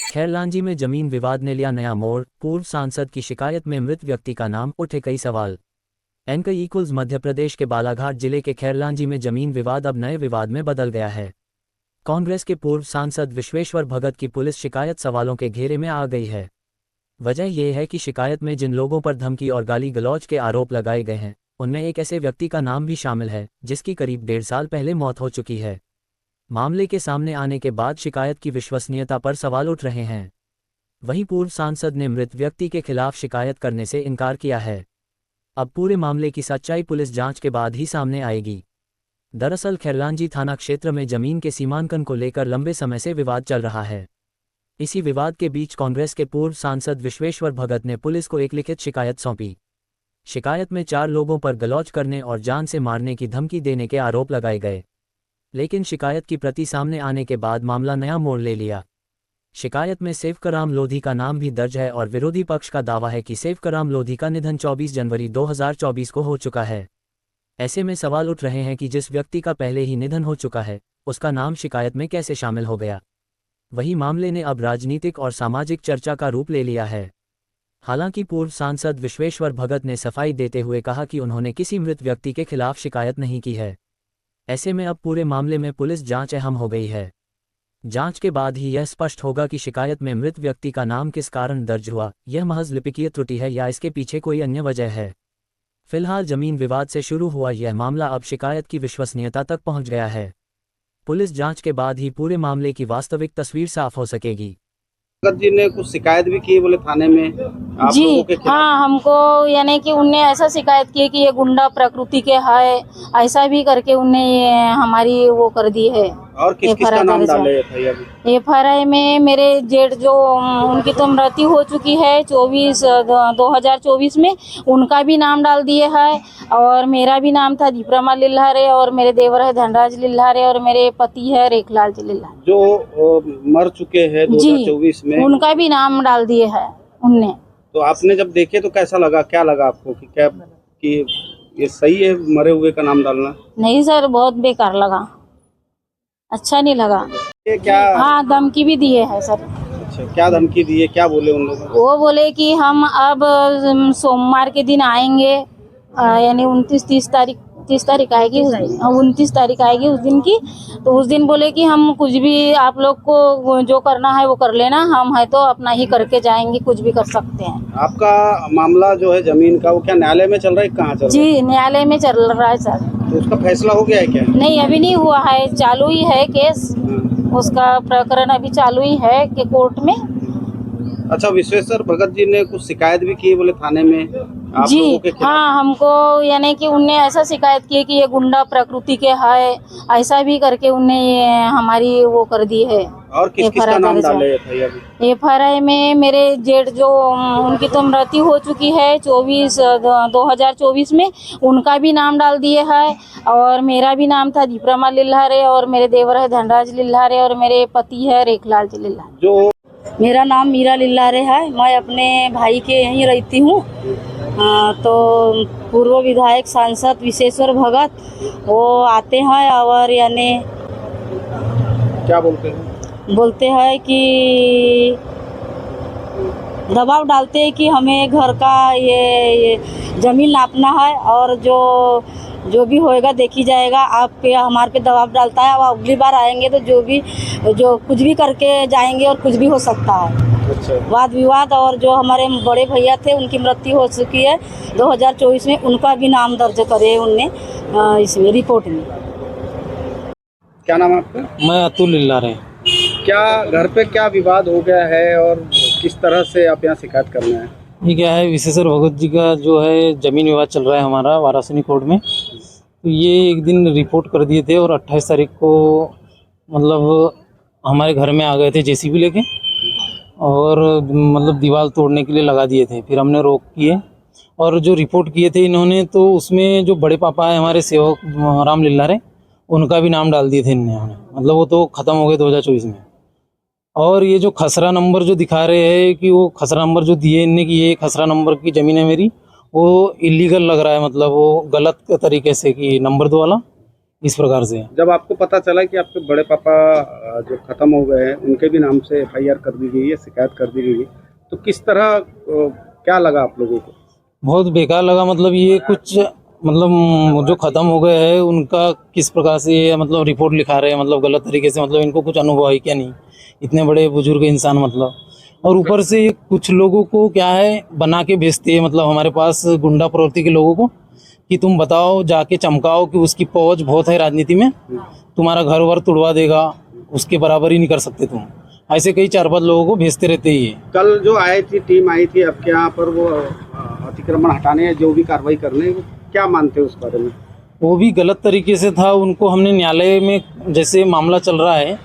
खैरलांजी में जमीन विवाद ने लिया नया मोड़, पूर्व सांसद की शिकायत में मृत व्यक्ति का नाम, उठे कई सवाल। मध्य प्रदेश के बालाघाट जिले के खैरलांजी में जमीन विवाद अब नए विवाद में बदल गया है। कांग्रेस के पूर्व सांसद विश्वेश्वर भगत की पुलिस शिकायत सवालों के घेरे में आ गई है। वजह यह है कि शिकायत में जिन लोगों पर धमकी और गाली गलौज के आरोप लगाए गए हैं, उनमें एक ऐसे व्यक्ति का नाम भी शामिल है जिसकी करीब 1.5 साल पहले मौत हो चुकी है। मामले के सामने आने के बाद शिकायत की विश्वसनीयता पर सवाल उठ रहे हैं। वहीं पूर्व सांसद ने मृत व्यक्ति के खिलाफ शिकायत करने से इनकार किया है। अब पूरे मामले की सच्चाई पुलिस जांच के बाद ही सामने आएगी। दरअसल खैरलांजी थाना क्षेत्र में जमीन के सीमांकन को लेकर लंबे समय से विवाद चल रहा है। इसी विवाद के बीच कांग्रेस के पूर्व सांसद विश्वेश्वर भगत ने पुलिस को एक लिखित शिकायत सौंपी। शिकायत में 4 लोगों पर गलौज करने और जान से मारने की धमकी देने के आरोप लगाए गए, लेकिन शिकायत की प्रति सामने आने के बाद मामला नया मोड़ ले लिया। शिकायत में सेवकराम लोधी का नाम भी दर्ज है और विरोधी पक्ष का दावा है कि सेवकराम लोधी का निधन 24 जनवरी 2024 को हो चुका है। ऐसे में सवाल उठ रहे हैं कि जिस व्यक्ति का पहले ही निधन हो चुका है, उसका नाम शिकायत में कैसे शामिल हो गया। वही मामले ने अब राजनीतिक और सामाजिक चर्चा का रूप ले लिया है। हालांकि पूर्व सांसद विश्वेश्वर भगत ने सफाई देते हुए कहा कि उन्होंने किसी मृत व्यक्ति के खिलाफ शिकायत नहीं की है। ऐसे में अब पूरे मामले में पुलिस जांच अहम हो गई है। जांच के बाद ही यह स्पष्ट होगा कि शिकायत में मृत व्यक्ति का नाम किस कारण दर्ज हुआ, यह महज लिपिकीय त्रुटि है या इसके पीछे कोई अन्य वजह है। फिलहाल जमीन विवाद से शुरू हुआ यह मामला अब शिकायत की विश्वसनीयता तक पहुंच गया है। पुलिस जांच के बाद ही पूरे मामले की वास्तविक तस्वीर साफ हो सकेगी। भगत जी ने कुछ शिकायत भी की बोले थाने में आप जी लोगों के खिलाफ। हाँ, हमको यानी कि उनने ऐसा शिकायत की कि ये गुंडा प्रकृति के है, ऐसा भी करके उनने ये हमारी वो कर दी है। और किसका नाम डाले FIR में मेरे जेठ जो उनकी तो मृत्यु हो चुकी है 2024 में, उनका भी नाम डाल दिए है और मेरा भी नाम था दीपरमा लिल्हारे और मेरे देवर है धनराज लिल्हारे और मेरे पति है रेखलाल जी लिल्हारे जो मर चुके हैं 2024 में, उनका भी नाम डाल दिए है उनने। तो आपने जब देखे तो कैसा लगा, क्या लगा आपको कि ये सही है मरे हुए का नाम डालना? नहीं सर, बहुत बेकार लगा, अच्छा नहीं लगा। ये क्या? हाँ, धमकी भी दिए है सर। अच्छा, क्या धमकी दिए, क्या बोले उन लोगों? वो बोले कि हम अब सोमवार के दिन आएंगे, यानी 29 तारीख आएगी, 29 तारीख आएगी उस दिन की। तो उस दिन बोले कि हम कुछ भी आप लोग को जो करना है वो कर लेना, हम है तो अपना ही करके जाएंगे, कुछ भी कर सकते हैं। आपका मामला जो है जमीन का, वो क्या न्यायालय में चल रहा है, कहाँ चल रहा है? जी, न्यायालय में चल रहा है सर। तो उसका फैसला हो गया है क्या? नहीं, अभी नहीं हुआ है, चालू ही है केस। उसका प्रकरण अभी चालू ही है कि कोर्ट में। अच्छा, विश्वेश्वर भगत जी ने कुछ शिकायत भी की बोले थाने में आप जी लोगों के खिलाफ। हाँ, हमको यानी कि उनने ऐसा शिकायत की कि ये गुंडा प्रकृति के है, ऐसा भी करके उनने ये हमारी वो कर दी है। और किसका नाम डाले FIR में मेरे जेठ जो उनकी तो मृत्यु हो चुकी है 2024 में, उनका भी नाम डाल दिए है और मेरा भी नाम था दीपरमा लिल्हारे और मेरे देवर है धनराज लिल्हारे और मेरे पति है रेखलाल जी लिल्हारे। जो मेरा नाम मीरा लिल्हारे है, मैं अपने भाई के यहीं रहती हूँ। तो पूर्व विधायक सांसद विश्वेश्वर भगत वो आते हैं और यानी क्या बोलते हैं कि दबाव डालते हैं कि हमें घर का ये जमीन नापना है और जो भी होएगा देखी जाएगा। आप पे हमारे पे दबाव डालता है, अब अगली बार आएंगे तो जो कुछ भी करके जाएंगे और कुछ भी हो सकता है। अच्छा। वाद विवाद और जो हमारे बड़े भैया थे उनकी मृत्यु हो चुकी है 2024 में, उनका भी नाम दर्ज करे उनने इसमें रिपोर्ट में। क्या नाम है आपका? मैं अतुल लिल्हारे। क्या घर पे क्या विवाद हो गया है और किस तरह से आप यहाँ शिकायत करना है? ये क्या है, विश्वेश्वर भगत जी का जो है जमीन विवाद चल रहा है हमारा वाराणसी कोर्ट में। तो ये एक दिन रिपोर्ट कर दिए थे और 28 तारीख को मतलब हमारे घर में आ गए थे JCB लेके और मतलब दीवार तोड़ने के लिए लगा दिए थे। फिर हमने रोक किए और जो रिपोर्ट किए थे इन्होंने, तो उसमें जो बड़े पापा है हमारे सेवक राम लिल्हारे, उनका भी नाम डाल दिए थे इन्होंने। मतलब वो तो ख़त्म हो गए 2024 में। और ये जो खसरा नंबर जो दिखा रहे हैं कि वो खसरा नंबर जो दिए इनने कि ये खसरा नंबर की ज़मीन है मेरी, वो इलीगल लग रहा है। मतलब वो गलत तरीके से कि नंबर 2 वाला इस प्रकार से। जब आपको पता चला कि आपके बड़े पापा जो खत्म हो गए हैं उनके भी नाम से FIR कर दी गई है, शिकायत कर दी गई है, तो किस तरह क्या लगा आप लोगों को? बहुत बेकार लगा। मतलब ये कुछ मतलब जो ख़त्म हो गए हैं उनका किस प्रकार से ये मतलब रिपोर्ट लिखा रहे हैं, मतलब गलत तरीके से। मतलब इनको कुछ अनुभव है क्या नहीं, इतने बड़े बुजुर्ग इंसान मतलब। और ऊपर से कुछ लोगों को क्या है बना के भेजते हैं, मतलब हमारे पास गुंडा प्रवृत्ति के लोगों को, कि तुम बताओ जाके चमकाओ कि उसकी पहुंच बहुत है राजनीति में, तुम्हारा घर वर तुड़वा देगा, उसके बराबर ही नहीं कर सकते तुम। ऐसे कई 4-5 लोगों को भेजते रहते ही है। कल जो आई थी टीम आई थी आपके यहाँ पर, वो अतिक्रमण हटाने या जो भी कार्रवाई करने, वो क्या मानते हो उस बारे में? वो भी गलत तरीके से था। उनको हमने न्यायालय में, जैसे मामला चल रहा है,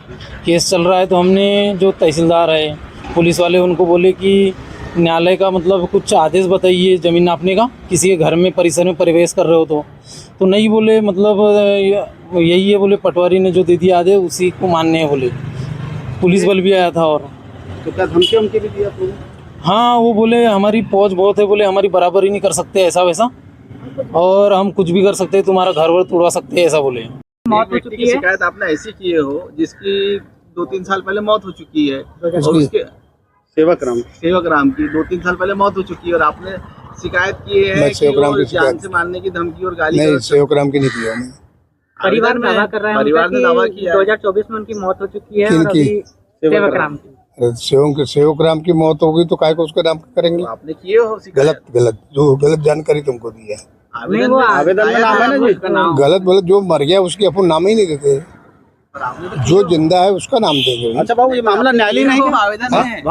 केस चल रहा है, तो हमने जो तहसीलदार है, पुलिस वाले, उनको बोले कि न्यायालय का मतलब कुछ आदेश बताइए ज़मीन नापने का, किसी के घर में परिसर में प्रवेश कर रहे हो तो नहीं बोले। मतलब यही है, बोले पटवारी ने जो दे दिया आदेश उसी को मानने हैं बोले। पुलिस बल भी आया था। और तो क्या धमकी हमकी भी दी आप लोगों को? हाँ, वो बोले हमारी पहुंच बहुत है, बोले हमारी बराबर ही नहीं कर सकते ऐसा वैसा, और हम कुछ भी कर सकते हैं, तुम्हारा घर वर तोड़वा सकते हैं, ऐसा बोले। मौत हो चुकी है। शिकायत आपने ऐसी किए हो जिसकी 2-3 साल पहले मौत हो चुकी है, और उसके सेवक राम की 2-3 साल पहले मौत हो चुकी है, और आपने शिकायत की है कि वो जान से मारने की धमकी और गाली। नहीं, सेवक राम की नहीं दी हमने। परिवार दावा कर रहा है, परिवार ने दावा किया 2024 में उनकी मौत हो चुकी है, और अभी सेवक राम की। सेवक राम की मौत होगी तो काय को उसका नाम करेंगे? आपने किए हो गलत जानकारी तुमको दी है। आवेदन में नाम है ना जी, गलत जो मर गया उसकी अपन नाम ही नहीं देते, जो जिंदा है उसका नाम देंगे। अच्छा भाऊ, ये मामला न्यायालय नहीं है? आवेदन है।